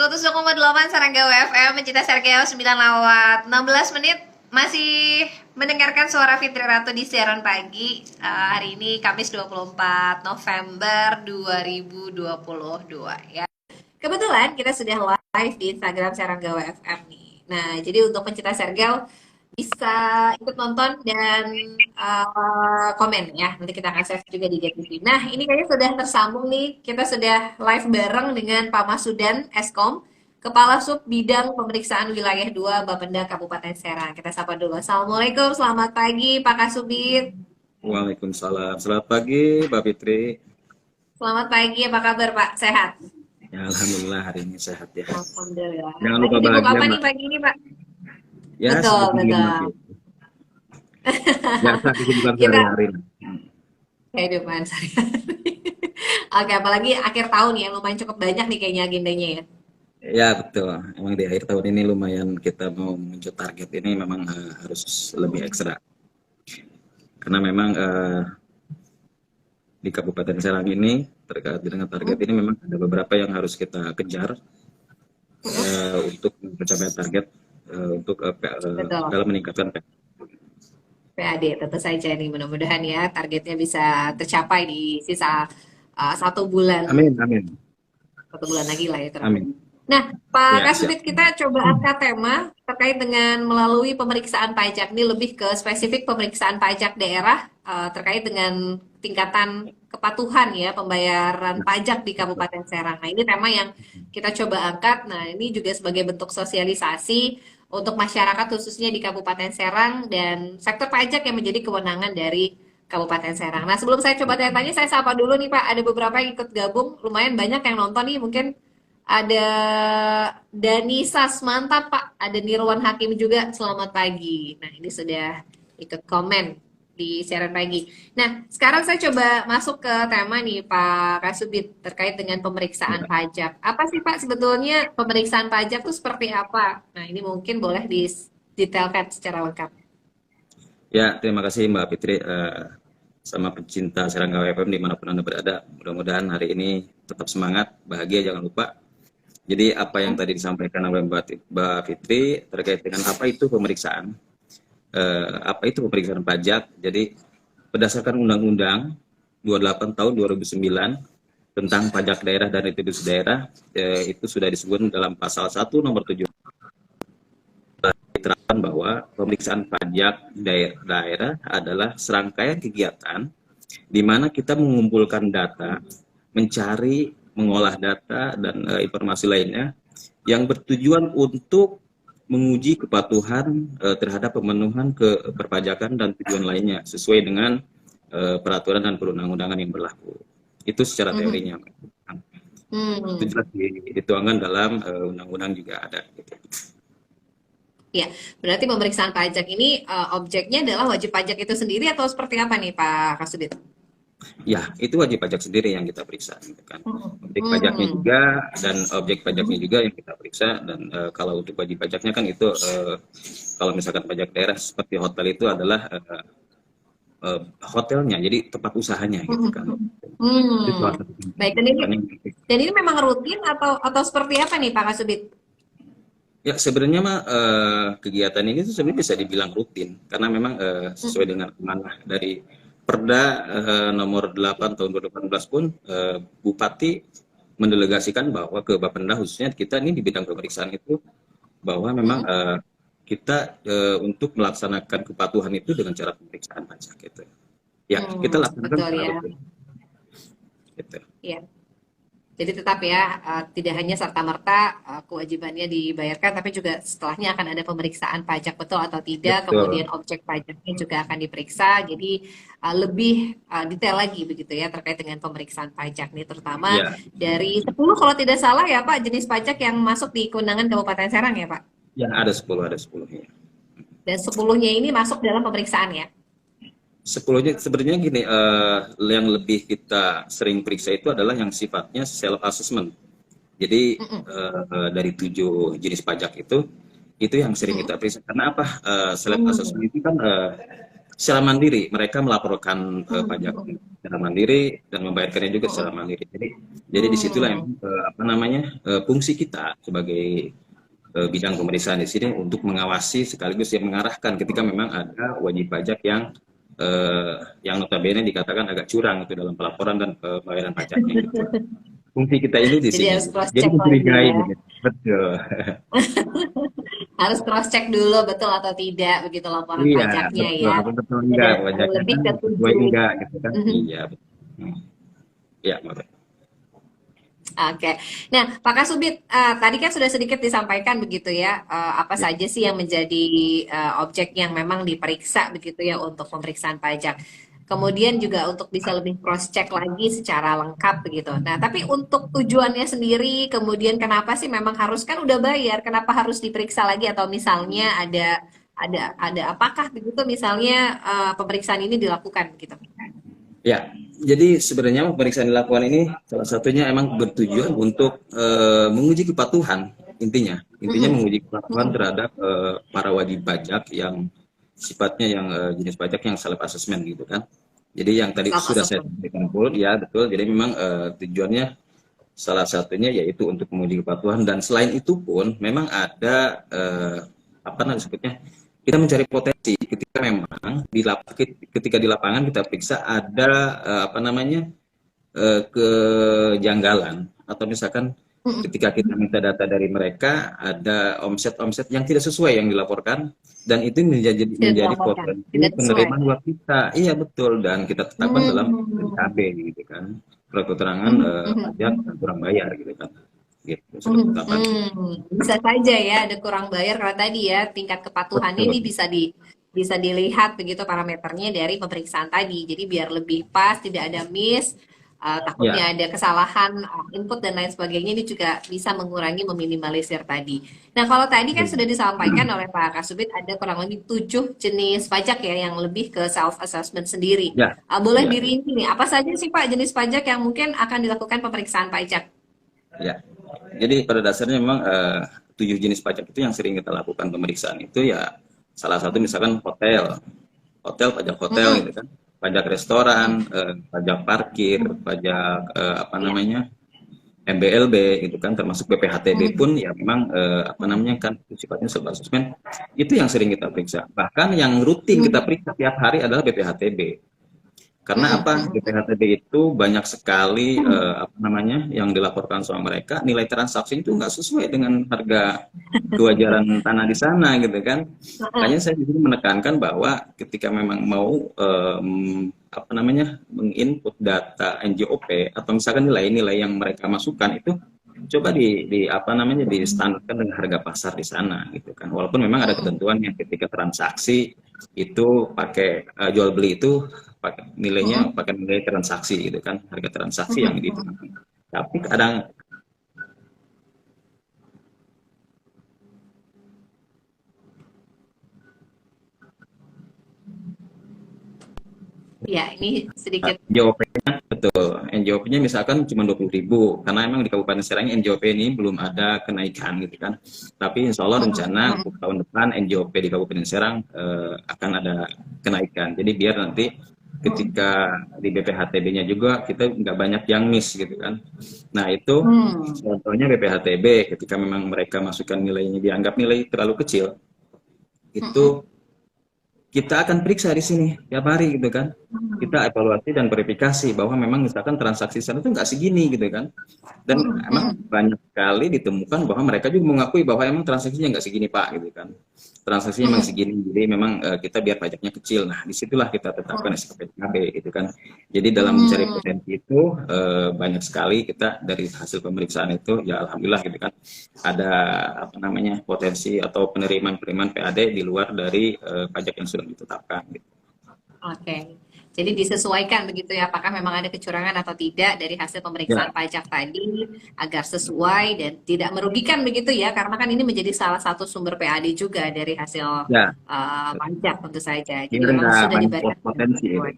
102,8 Saranggawa FM, Mencinta Saranggawa 9 lewat 16 menit. Masih mendengarkan suara Fitri Ratu di siaran pagi. Hari ini Kamis 24 November 2022 ya. Kebetulan kita sudah live di Instagram Saranggawa FM nih. Nah, jadi untuk pencinta Sergel bisa ikut nonton dan komen ya. Nanti kita akan save juga di GTV. Nah, ini kayaknya sudah tersambung nih. Kita sudah live bareng dengan Pak Masudan Eskom, Kepala Sub Bidang Pemeriksaan Wilayah 2 Bapenda Kabupaten Serang. Kita sapa dulu. Assalamualaikum, selamat pagi Pak Kasubit. Waalaikumsalam. Selamat pagi, Mbak Fitri. Selamat pagi, apa kabar Pak? Sehat? Ya, alhamdulillah hari ini sehat ya. Alhamdulillah. Jangan lupa Lagi sibuk bahagia, apa nih Mbak. pagi ini Pak? Ya, Betul, seperti betul. biasa. Biasa kesibukan Kita sehari-hari. kehidupan sehari-hari. Oke, apalagi akhir tahun ya, lumayan cukup banyak nih kayaknya agendanya ya. Ya, betul. Emang di akhir tahun ini lumayan kita mau menuju target ini memang harus lebih ekstra. Karena memang di Kabupaten Serang ini terkait dengan target ini memang ada beberapa yang harus kita kejar untuk mencapai target Betul. dalam meningkatkan PAD tentu saja nih, mudah-mudahan ya targetnya bisa tercapai di sisa 1 bulan, Amin, amin. 1 bulan lagi lah ya kurang Amin. lebih. Nah, Pak Ya, siap. Kasubit, kita coba angkat tema terkait dengan melalui pemeriksaan pajak. Ini lebih ke spesifik pemeriksaan pajak daerah terkait dengan tingkatan kepatuhan ya pembayaran pajak di Kabupaten Serang. Nah, ini tema yang kita coba angkat. Nah, ini juga sebagai bentuk sosialisasi untuk masyarakat khususnya di Kabupaten Serang dan sektor pajak yang menjadi kewenangan dari Kabupaten Serang. Nah, sebelum saya coba tanya-tanya, saya sapa dulu nih Pak. Ada beberapa yang ikut gabung, lumayan banyak yang nonton nih. Mungkin ada Dani Sas, mantap Pak. Ada Nirwan Hakim juga, selamat pagi. Nah, ini sudah ikut komen di siaran pagi. Nah, sekarang saya coba masuk ke tema nih Pak Kasubit terkait dengan pemeriksaan pajak. Apa sih Pak sebetulnya pemeriksaan pajak itu seperti apa? Nah, ini mungkin boleh didetailkan secara lengkap. Ya, terima kasih Mbak Fitri. Sama pecinta Seranggawa FM dimanapun Anda berada. Mudah-mudahan hari ini tetap semangat, bahagia, jangan lupa. Jadi apa yang tadi disampaikan oleh Mbak Fitri terkait dengan apa itu pemeriksaan pajak. Jadi berdasarkan Undang-Undang 28 tahun 2009 tentang pajak daerah dan retribusi daerah, itu sudah disebut dalam pasal 1 nomor 7 diterapkan bahwa pemeriksaan pajak daerah adalah serangkaian kegiatan di mana kita mengumpulkan data, mencari, mengolah data dan informasi lainnya yang bertujuan untuk menguji kepatuhan terhadap pemenuhan perpajakan dan tujuan lainnya sesuai dengan peraturan dan perundang-undangan yang berlaku. Itu secara teorinya. Itu jelas dituangkan dalam undang-undang juga ada. Gitu. Ya, berarti pemeriksaan pajak ini objeknya adalah wajib pajak itu sendiri atau seperti apa nih Pak Kasubit? Ya, itu wajib pajak sendiri yang kita periksa, gitu kan. Objek pajaknya juga dan objek pajaknya juga yang kita periksa. Dan kalau untuk wajib pajaknya kan itu kalau misalkan pajak daerah seperti hotel itu adalah hotelnya, jadi tempat usahanya, gitu kan. Itu Baik, dan ini memang rutin atau seperti apa nih Pak Kasubit? Ya, sebenarnya mah kegiatan ini tuh sebenarnya bisa dibilang rutin karena memang sesuai dengan amanah dari Perda nomor 8 tahun 2018 pun Bupati mendelegasikan bahwa ke Bapenda khususnya kita ini di bidang pemeriksaan itu bahwa memang kita untuk melaksanakan kepatuhan itu dengan cara pemeriksaan pajak gitu. Ya, kita lakukan secara rutin. Gitu. Iya. Jadi tetap ya, tidak hanya serta-merta kewajibannya dibayarkan, tapi juga setelahnya akan ada pemeriksaan pajak betul atau tidak, Betul. kemudian objek pajaknya juga akan diperiksa, jadi lebih detail lagi begitu ya terkait dengan pemeriksaan pajak nih, terutama dari 10 kalau tidak salah ya Pak, jenis pajak yang masuk di kewenangan Kabupaten Serang ya Pak? Ya, ada 10 ya. Dan 10-nya ini masuk dalam pemeriksaan ya? 10-nya sebenarnya gini, yang lebih kita sering periksa itu adalah yang sifatnya self assessment. Jadi dari 7 jenis pajak itu yang sering kita periksa. Karena apa? Self assessment itu kan secara mandiri. Mereka melaporkan pajak secara mandiri dan membayarkannya juga secara mandiri. Jadi disitulah yang apa namanya fungsi kita sebagai bidang pemeriksaan di sini untuk mengawasi sekaligus yang mengarahkan ketika memang ada wajib pajak yang notabene dikatakan agak curang itu dalam pelaporan dan pembayaran pajaknya gitu. Fungsi kita itu di Jadi sini. harus cross Jadi check lagi mencurigai ya. gitu. Betul. Harus cross check dulu betul atau tidak begitu laporan Iya, pajaknya betul. ya. Apa betul Ada enggak pajaknya lebih kan ke sesuai tujuh. enggak gitu kan? Mhm. Iya, betul. Iya, betul. Oke. Nah, Pak Kasubit, tadi kan sudah sedikit disampaikan begitu ya, apa Ya, saja sih yang menjadi objek yang memang diperiksa begitu ya untuk pemeriksaan pajak. Kemudian juga untuk bisa lebih cross check lagi secara lengkap begitu. Nah, tapi untuk tujuannya sendiri, kemudian kenapa sih memang harus kan udah bayar, kenapa harus diperiksa lagi atau misalnya ada apakah begitu misalnya pemeriksaan ini dilakukan gitu. ya. Jadi sebenarnya pemeriksaan dilakukan ini salah satunya emang bertujuan untuk menguji kepatuhan intinya Mhm, menguji kepatuhan mhm. terhadap para wajib pajak yang sifatnya yang jenis pajak yang self assessment gitu kan. Jadi yang tadi Self sudah saya assessment. sampaikan full, ya betul. Jadi memang tujuannya salah satunya yaitu untuk menguji kepatuhan dan selain itu pun memang ada apa namanya disebutnya kita mencari potensi ketika memang ketika di lapangan kita periksa ada apa namanya kejanggalan atau misalkan Mhm. ketika kita minta data dari mereka ada omset-omset yang tidak sesuai yang dilaporkan dan itu Tidak menjadi dilaporkan, potensi tidak sesuai. penerimaan uang kita. Iya betul dan kita tetapkan dalam Hmm. SKB gitu kan. Surat keterangan Mhm, mhm, pajak dan kurang bayar gitu kan. Gitu sudah mhm, tetapkan. Bisa saja ya ada kurang bayar karena tadi ya tingkat kepatuhannya ini Betul. bisa dilihat begitu parameternya dari pemeriksaan tadi. Jadi biar lebih pas, tidak ada miss, takutnya Ya, ada kesalahan input dan lain sebagainya ini juga bisa mengurangi meminimalisir tadi. Nah kalau tadi kan sudah disampaikan oleh Pak Kasubit ada kurang lebih 7 jenis pajak ya yang lebih ke self assessment sendiri. ya, Boleh ya, dirinci nih apa saja sih Pak jenis pajak yang mungkin akan dilakukan pemeriksaan pajak? ya. Jadi pada dasarnya memang 7 jenis pajak itu yang sering kita lakukan pemeriksaan itu ya salah satu misalkan pajak hotel Mhm, gitu kan, pajak restoran, mhm. pajak parkir, pajak apa Iya. namanya MBLB gitu kan, termasuk BPHTB Mhm, pun ya memang apa namanya kan sifatnya self assessment itu yang sering kita periksa. Bahkan yang rutin kita mhm, periksa tiap hari adalah BPHTB. Karena mhm, apa? mhm, BPHTB itu banyak sekali apa namanya yang dilaporkan sama mereka nilai transaksi itu nggak sesuai dengan harga kewajaran tanah di sana gitu kan. Makanya heeh, saya di sini menekankan bahwa ketika memang mau apa namanya menginput data NJOP atau misalkan nilai-nilai yang mereka masukkan itu coba di apa namanya distandarkan dengan harga pasar di sana gitu kan. Walaupun memang ada mhm, ketentuan yang ketika transaksi itu pakai jual beli itu pakai nilainya mhm, pakai nilai transaksi gitu kan harga transaksi yang mhm. diterapkan tapi kadang Iya, ini sedikit NJOP-nya betul NJOP-nya misalkan cuma 20.000 karena emang di Kabupaten Serang NJOP ini belum ada kenaikan gitu kan tapi insya Allah mhm, rencana mhm, untuk tahun depan NJOP di Kabupaten Serang akan ada kenaikan jadi biar nanti mhm. ketika di BPHTB-nya juga kita nggak banyak yang miss gitu kan nah itu Hmm, contohnya BPHTB ketika memang mereka masukkan nilainya dianggap nilai terlalu kecil mhm, itu kita akan periksa di sini tiap hari gitu kan. Kita hmm, evaluasi dan verifikasi bahwa memang misalkan transaksi sana itu nggak segini gitu kan. Dan mhm, emang mhm, banyak sekali ditemukan bahwa mereka juga mengakui bahwa emang transaksinya nggak segini Pak gitu kan. Transaksinya memang mhm, segini, jadi memang kita biar pajaknya kecil. Nah, disitulah kita tetapkan mhm, SKPKB gitu kan. Jadi dalam mencari hmm. potensi itu banyak sekali kita dari hasil pemeriksaan itu ya alhamdulillah gitu kan ada apa namanya potensi atau penerimaan-penerimaan PAD di luar dari pajak yang sudah ditetapkan. Gitu. Oke. Jadi disesuaikan begitu ya, apakah memang ada kecurangan atau tidak dari hasil pemeriksaan Ya, pajak tadi agar sesuai dan tidak merugikan begitu ya, karena kan ini menjadi salah satu sumber PAD juga dari hasil ya, pajak tentu saja. Jadi biar memang nggak sudah banyak dibayar dengan potensi itu. sesuai.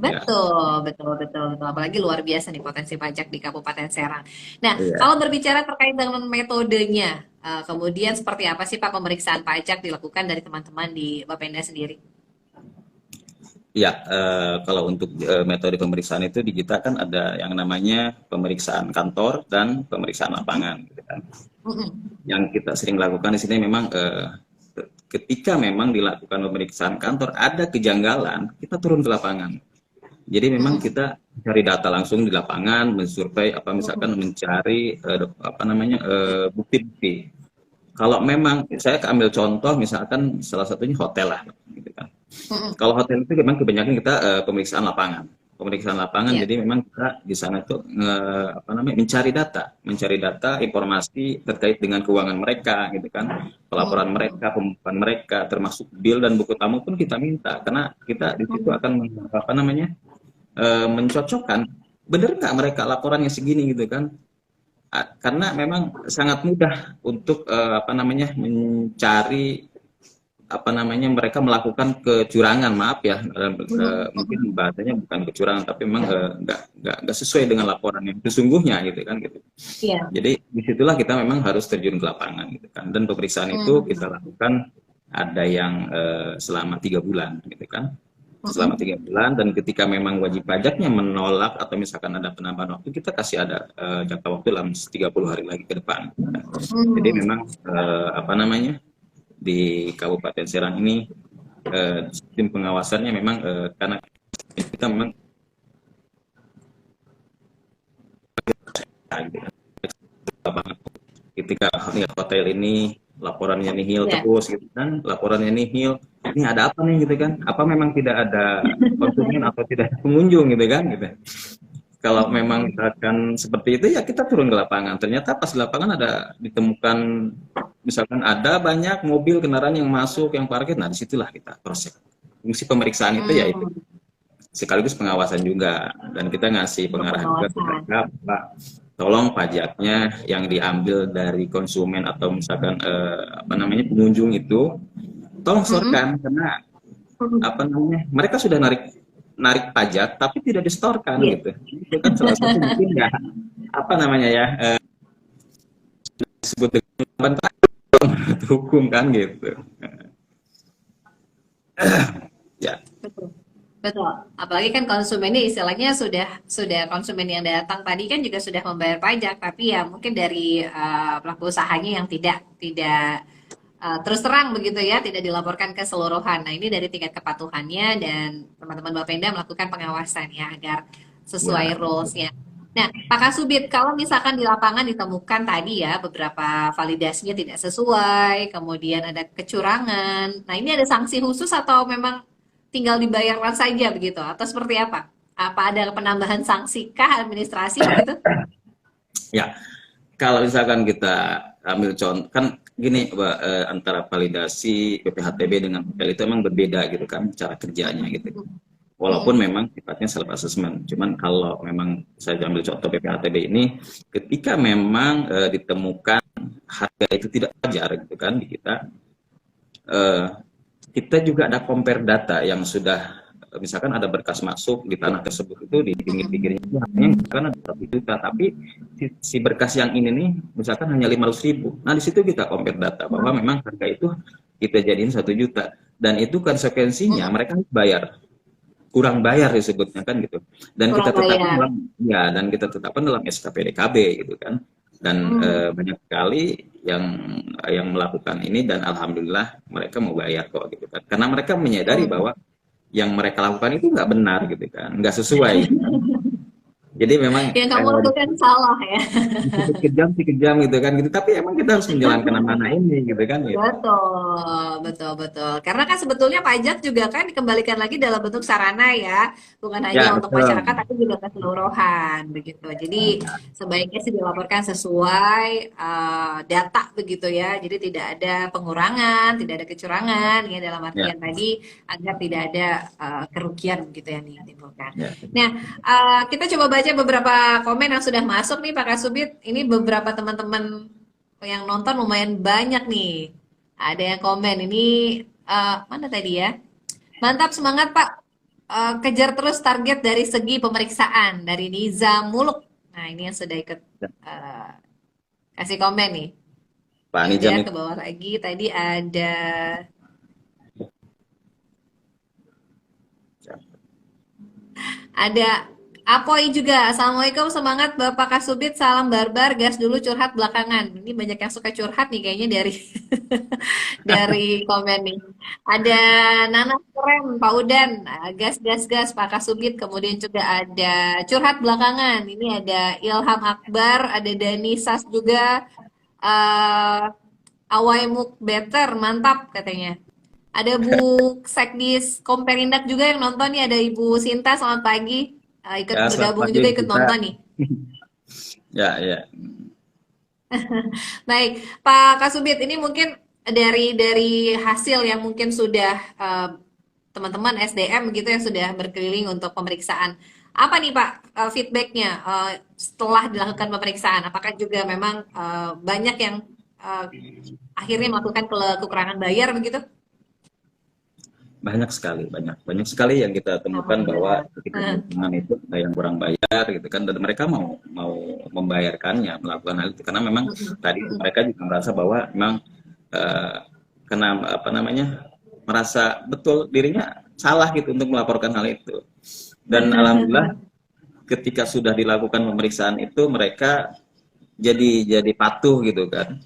Ya, Betul, betul, betul, betul. Apalagi luar biasa nih potensi pajak di Kabupaten Serang. Nah, iya. kalau berbicara terkait dengan metodenya, kemudian seperti apa sih Pak pemeriksaan pajak dilakukan dari teman-teman di Bapenda sendiri? Ya, kalau untuk metode pemeriksaan itu di kita kan ada yang namanya pemeriksaan kantor dan pemeriksaan lapangan, gitu kan. Mm-mm. Yang kita sering lakukan di sini memang ketika memang dilakukan pemeriksaan kantor ada kejanggalan, kita turun ke lapangan. Jadi memang Mm-mm. kita cari data langsung di lapangan, mensurvei apa misalkan Mm-mm. mencari apa namanya bukti-bukti. Kalau memang saya ambil contoh misalkan salah satunya hotel lah, gitu kan. Mm-mm. Kalau hotel itu memang kebanyakan kita pemeriksaan lapangan. Pemeriksaan lapangan, Iya. jadi memang kita di sana tuh apa namanya mencari data, informasi terkait dengan keuangan mereka, gitu kan, pelaporan Mm-mm. mereka, pembukuan mereka, termasuk bill dan buku tamu pun kita minta, karena kita di situ Mm-mm. akan apa namanya mencocokkan, benar nggak mereka laporannya segini, gitu kan. Karena memang sangat mudah untuk apa namanya mencari apa namanya mereka melakukan kecurangan, maaf ya, mungkin Mm-mm. bahasanya bukan kecurangan tapi memang nggak sesuai dengan laporan yang sesungguhnya, gitu kan, gitu. Iya. Jadi disitulah kita memang harus terjun ke lapangan, gitu kan, dan pemeriksaan itu kita Mm-mm. lakukan ada yang selama 3 bulan, gitu kan, selama Mm-mm. 3 bulan, dan ketika memang wajib pajaknya menolak atau misalkan ada penambahan waktu, kita kasih ada jangka waktu dalam 30 hari lagi ke depan, gitu kan. Jadi Mm. memang apa namanya di Kabupaten Serang ini sistem pengawasannya memang karena kita memang ketika hotel ini laporannya nihil Iya. terus, gitu kan, laporannya nihil, ini ada apa nih, gitu kan, apa memang tidak ada konsumen atau tidak ada pengunjung, gitu kan, gitu. Kalau memang Mm-mm. misalkan seperti itu ya kita turun ke lapangan, ternyata pas di lapangan ada ditemukan misalkan ada banyak mobil kendaraan yang masuk yang parkir, nah disitulah kita proses. Fungsi pemeriksaan itu ya itu Mm. sekaligus pengawasan juga, dan kita ngasih Untuk pengarahan juga ke pengawasan. mereka, Pak, tolong pajaknya yang diambil dari konsumen atau misalkan apa namanya pengunjung itu tolong Mm-mm. setorkan, karena Mm. apa namanya mereka sudah narik narik pajak tapi tidak distorkan, Iya. gitu. Itu kan salah satu mungkin ya apa namanya ya disebut dengan hukum kan, gitu ya. Betul. Betul. Apalagi kan konsumen ini istilahnya sudah konsumen yang datang tadi kan juga sudah membayar pajak, tapi ya mungkin dari pelaku usahanya yang tidak terus terang begitu ya, tidak dilaporkan keseluruhan. Nah, ini dari tingkat kepatuhannya dan teman-teman Bapenda melakukan pengawasan ya agar Ya, sesuai rules-nya. Nah, Pak Kasubit, kalau misalkan di lapangan ditemukan tadi ya beberapa validasinya tidak sesuai, kemudian ada kecurangan. Nah, ini ada sanksi khusus atau memang tinggal dibayarkan saja begitu atau seperti apa? Apa ada penambahan sanksi kah administrasi begitu? ya. Kalau misalkan kita ambil contoh kan gini, Mbak, antara validasi BPHTB dengan hotel itu emang berbeda, gitu kan, cara kerjanya, gitu. Walaupun Mm-mm. memang sifatnya self assessment, cuman kalau memang saya ambil contoh BPHTB ini, ketika memang ditemukan harga itu tidak wajar, gitu kan, di kita, eh, kita juga ada compare data yang sudah misalkan ada berkas masuk di tanah tersebut itu di pinggir-pinggirnya itu harganya misalkan ada 1 juta, tapi si berkas yang ini nih misalkan hanya 500.000. Nah di situ kita compare data bahwa memang harga itu kita jadiin 1 juta, dan itu konsekuensinya Mm-mm. mereka bayar kurang bayar disebutnya kan, gitu, dan kita Kurang tetapkan bayar. dalam ya dan kita tetapkan dalam SKPDKB, gitu kan, dan Hmm. banyak sekali yang melakukan ini, dan alhamdulillah mereka mau bayar kok, gitu kan, karena mereka menyadari Hmm. bahwa yang mereka lakukan itu nggak benar, gitu kan, nggak sesuai, gitu kan. Jadi memang Yang kamu lakukan salah ya. disebut kejam sih kejam, gitu kan, gitu, tapi emang kita harus menjalankan amanah ini, gitu kan, gitu. Betul, betul, betul. Karena kan sebetulnya pajak juga kan dikembalikan lagi dalam bentuk sarana ya, bukan Ya hanya untuk masyarakat betul. tapi juga keseluruhan begitu. Jadi sebaiknya sih dilaporkan sesuai data begitu ya. Jadi tidak ada pengurangan, tidak ada kecurangan ya dalam Ya, artian tadi agar tidak ada kerugian gitu yang ditimbulkan. ya. Nah, kita coba baca beberapa komen yang sudah masuk nih Pak Kasubit. Ini beberapa teman-teman yang nonton lumayan banyak nih. Ada yang komen ini mana tadi ya? Mantap semangat Pak. Kejar terus target dari segi pemeriksaan dari Niza Muluk. Nah ini yang sudah ikut eh, kasih komen nih. Pak Ya udah Nizam ke itu bawah lagi. Tadi ada Ada Apoy juga. Assalamualaikum, semangat Bapak Kasubit, salam barbar, gas dulu curhat belakangan. Ini banyak yang suka curhat nih kayaknya dari dari komen nih. Ada Nana keren, Pak Udan, gas gas gas Pak Kasubit. Kemudian juga ada curhat belakangan. Ini ada Ilham Akbar, ada Dani Sas juga. eh Awai Muk Better, mantap katanya. Ada Bu Sekdis Komperindak juga yang nonton nih, ada Ibu Sinta, selamat pagi. Ikut Ya, selamat bergabung pagi juga, ikut kita. nonton nih. Ya, ya. Baik, Pak Kasubit, ini mungkin dari hasil yang mungkin sudah teman-teman SDM gitu yang sudah berkeliling untuk pemeriksaan. Apa nih Pak feedbacknya setelah dilakukan pemeriksaan? Apakah juga memang banyak yang eh, akhirnya melakukan kekurangan bayar begitu? Banyak sekali yang kita temukan bahwa Alhamdulillah. ketika lingkungan itu ada yang kurang bayar gitu kan, dan mereka mau mau membayarkannya, melakukan hal itu karena memang tadi mereka juga merasa bahwa memang eh, kena apa namanya, merasa betul dirinya salah gitu untuk melaporkan hal itu. Dan alhamdulillah ketika sudah dilakukan pemeriksaan itu mereka jadi patuh gitu kan.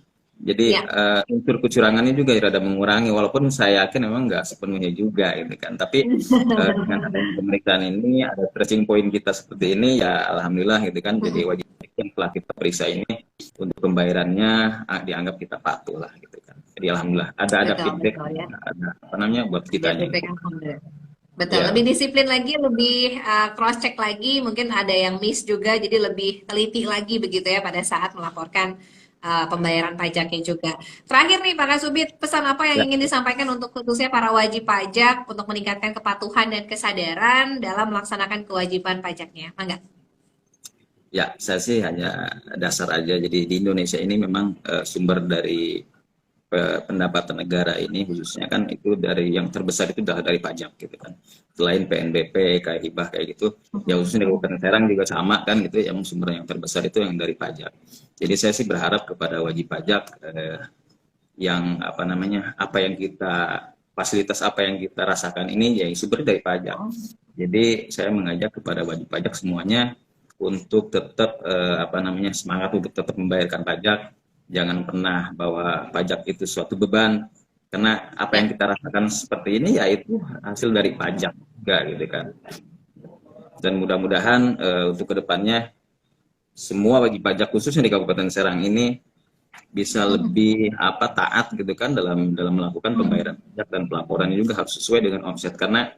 Jadi Ya, unsur kecurangannya juga rada mengurangi, walaupun saya yakin memang nggak sepenuhnya juga gitu kan. Tapi dengan adanya pemeriksaan ini, ada tracing point kita seperti ini, ya alhamdulillah gitu kan. Jadi wajib pajak yang telah kita periksa ini untuk pembayarannya dianggap kita patuh lah gitu kan. Jadi alhamdulillah ada betul feedback, betul ya. ada apa namanya buat Ada kitanya feedback itu. alhamdulillah. Betul, Ya, lebih disiplin lagi, lebih cross check lagi, mungkin ada yang miss juga, jadi lebih teliti lagi begitu ya pada saat melaporkan pembayaran pajaknya juga. Terakhir nih Pak Kasubit, pesan apa yang ya, ingin disampaikan untuk khususnya para wajib pajak untuk meningkatkan kepatuhan dan kesadaran dalam melaksanakan kewajiban pajaknya? Mangga. ya, saya sih hanya dasar aja. Jadi di Indonesia ini memang sumber dari pendapatan negara ini khususnya kan itu dari yang terbesar itu adalah dari pajak gitu kan. Selain PNBP kayak hibah kayak gitu, ya khususnya di Kabupaten Serang juga sama kan gitu, yang sumber yang terbesar itu yang dari pajak. Jadi saya sih berharap kepada wajib pajak yang apa namanya, apa yang kita fasilitas apa yang kita rasakan ini ya sumber dari pajak. Jadi saya mengajak kepada wajib pajak semuanya untuk tetap apa namanya, semangat untuk tetap membayarkan pajak. Jangan pernah bahwa pajak itu suatu beban, karena apa yang Ya, kita rasakan seperti ini ya itu hasil dari pajak juga gitu kan. Dan mudah-mudahan untuk kedepannya semua wajib pajak khususnya di Kabupaten Serang ini bisa lebih apa, taat gitu kan dalam dalam melakukan pembayaran pajak, dan pelaporannya juga harus sesuai dengan omset, karena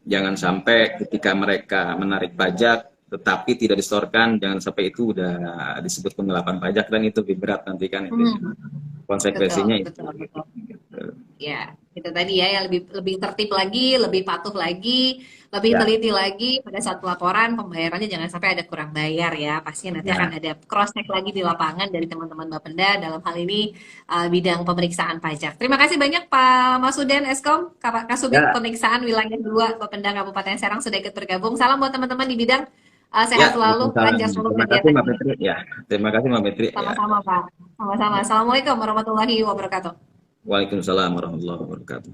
jangan sampai ketika mereka menarik pajak tetapi tidak disetorkan, jangan sampai itu udah disebut penggelapan pajak, dan itu lebih berat nanti kan, itu betul, konsekuensinya itu betul, gitu. betul. Ya, itu tadi ya, yang lebih lebih tertib lagi, lebih patuh lagi, lebih Ya, teliti lagi pada saat pelaporan pembayarannya jangan sampai ada kurang bayar ya. Pastinya nanti akan ya, ada cross check lagi di lapangan dari teman-teman Bapenda dalam hal ini bidang pemeriksaan pajak. Terima kasih banyak Pak Masuden Eskom, Kasubit ya, Pemeriksaan Wilayah 2 Bapenda Kabupaten Serang sudah ikut bergabung. Salam buat teman-teman di bidang ya. sehat selalu, Waalaikumsalam. lancar selalu Terima kasih Mbak kegiatannya. Petri. Ya, terima kasih Mbak Petri. Ya, Sama-sama Pak. Sama-sama. ya. Assalamualaikum warahmatullahi wabarakatuh. Waalaikumsalam warahmatullahi wabarakatuh.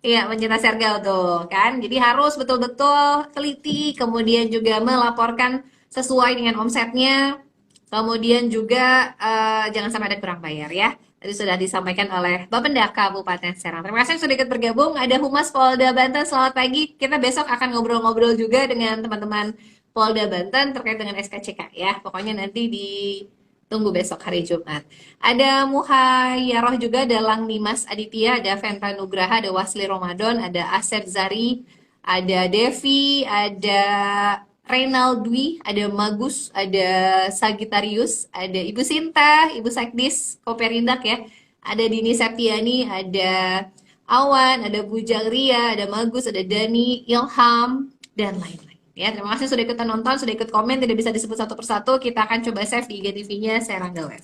Iya, pencinta sergal tuh kan. Jadi harus betul-betul teliti, kemudian juga melaporkan sesuai dengan omsetnya, kemudian juga jangan sampai ada kurang bayar ya. Tadi sudah disampaikan oleh Bapenda Kabupaten Serang. Terima kasih yang sudah ikut bergabung. Ada Humas Polda Banten, selamat pagi. Kita besok akan ngobrol-ngobrol juga dengan teman-teman Polda Banten terkait dengan SKCK ya. Pokoknya nanti ditunggu besok hari Jumat. Ada Muhayyaroh juga, ada Lang Nimas Aditya, ada Venta Nugraha, ada Wasli Ramadan, ada Asep Zari, ada Devi, ada Reynald Dwi, ada Magus, ada Sagitarius, ada Ibu Sinta, Ibu Sekdis, Koperindak ya, ada Dini Septiani, ada Awan, ada Bujang Ria, ada Magus, ada Dani, Ilham, dan lain-lain. Ya, terima kasih sudah ikutan nonton, sudah ikut komen, tidak bisa disebut satu persatu. Kita akan coba save di IGTV-nya Serangga Web.